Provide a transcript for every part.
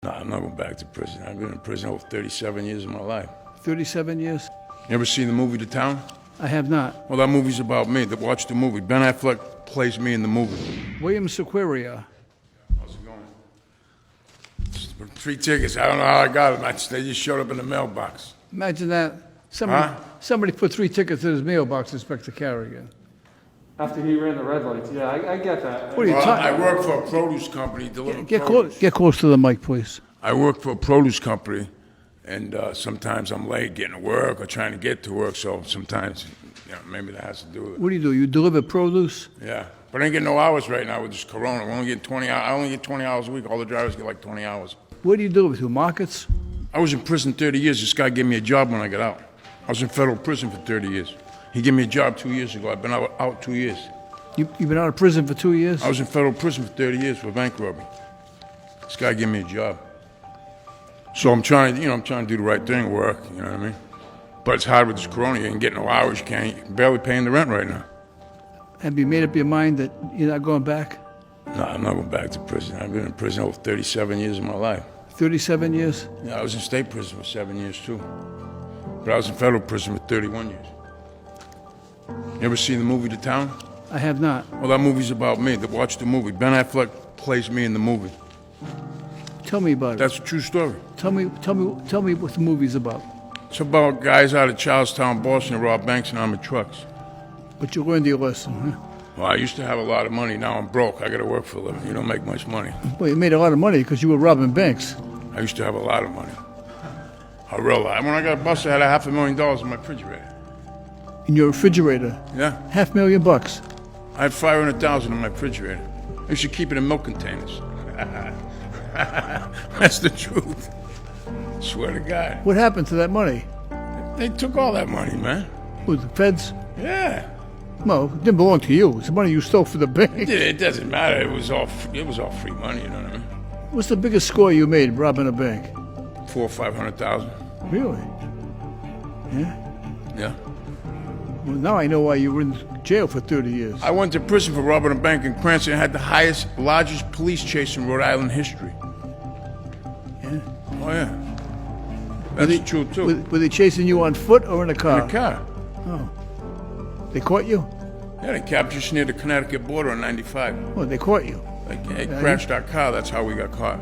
No, I'm not going back to prison. I've been in prison over 37 years of my life. 37 years? You ever seen the movie The Town? I have not. Well, that movie's about me. Watch the movie. Ben Affleck plays me in the movie. William Sequeira. How's it going? 3 tickets. I don't know how I got them. They just showed up in the mailbox. Imagine that. Somebody put 3 tickets in his mailbox, Inspector Carrigan. After he ran the red lights, yeah, I get that. What are you Well, I talking? work for a produce company. Get close to the mic, please. I work for a produce company, and sometimes I'm late getting to work or trying to get to work, so sometimes, maybe that has to do with it. What do? You deliver produce? Yeah, but I ain't getting no hours right now with this corona. We only get 20 hours. I only get 20 hours a week. All the drivers get like 20 hours. Where do you deliver to? Markets? I was in prison 30 years. This guy gave me a job when I got out. I was in federal prison for 30 years. He gave me a job 2 years ago. I've been out 2 years. You've been out of prison for 2 years? I was in federal prison for 30 years for bank robbery. This guy gave me a job. So I'm trying to do the right thing, work, you know what I mean? But it's hard with this corona. You ain't getting no hours. You're barely paying the rent right now. Have you made up your mind that you're not going back? No, I'm not going back to prison. I've been in prison over 37 years of my life. 37 years? Yeah, I was in state prison for 7 years too. But I was in federal prison for 31 years. You ever seen the movie The Town? I have not. Well, that movie's about me. Watch the movie. Ben Affleck plays me in the movie. Tell me about it. That's a true story. Tell me what the movie's about. It's about guys out of Charlestown, Boston, who rob banks and armored trucks. But you learned your lesson, huh? Well, I used to have a lot of money. Now I'm broke. I got to work for a living. You don't make much money. Well, you made a lot of money because you were robbing banks. I used to have a lot of money. A real lot. When I got busted, I had $500,000 in my refrigerator. In your refrigerator? Yeah. $500,000. I had $500,000 in my refrigerator. I used to keep it in milk containers. That's the truth. Swear to God. What happened to that money? They took all that money, man. Who, the feds? Yeah. No, it didn't belong to you. It's the money you stole from the bank. It doesn't matter. It was all free money, you know what I mean? What's the biggest score you made robbing a bank? $400,000 or $500,000. Really? Yeah? Yeah. Well, now I know why you were in jail for 30 years. I went to prison for robbing a bank in Cranston and had the largest police chase in Rhode Island history. Yeah? Oh, yeah. That's true, too. Were they chasing you on foot or in a car? In a car. Oh. They caught you? Yeah, they captured us near the Connecticut border on 95. Oh, they caught you. They crashed our car. That's how we got caught.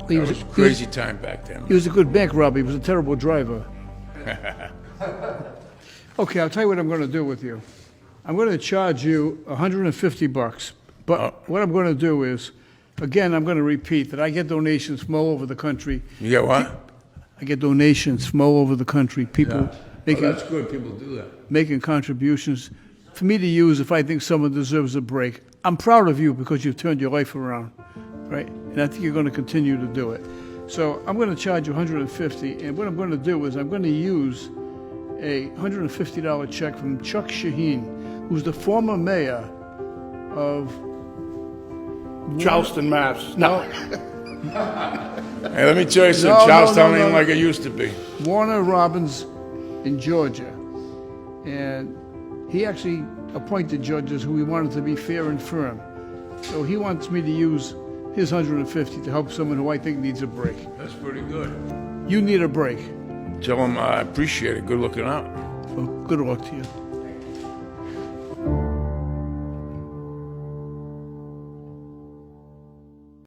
It was a crazy time back then. He was a good bank robber. He was a terrible driver. Okay, I'll tell you what I'm going to do with you. I'm going to charge you $150. But what I'm going to do is, again, I'm going to repeat that I get donations from all over the country. You get what? I get donations from all over the country. People making, that's good. People do that. Making contributions for me to use if I think someone deserves a break. I'm proud of you because you've turned your life around, right? And I think you're going to continue to do it. So I'm going to charge you $150, and what I'm going to do is I'm going to use a $150 check from Chuck Shaheen, who's the former mayor of Charleston, Mass. No. Hey, let me tell you something. Charlestown ain't like it used to be. Warner Robins in Georgia. And he actually appointed judges who he wanted to be fair and firm. So he wants me to use his $150 to help someone who I think needs a break. That's pretty good. You need a break. Tell him I appreciate it. Good looking out. Well, good luck to you.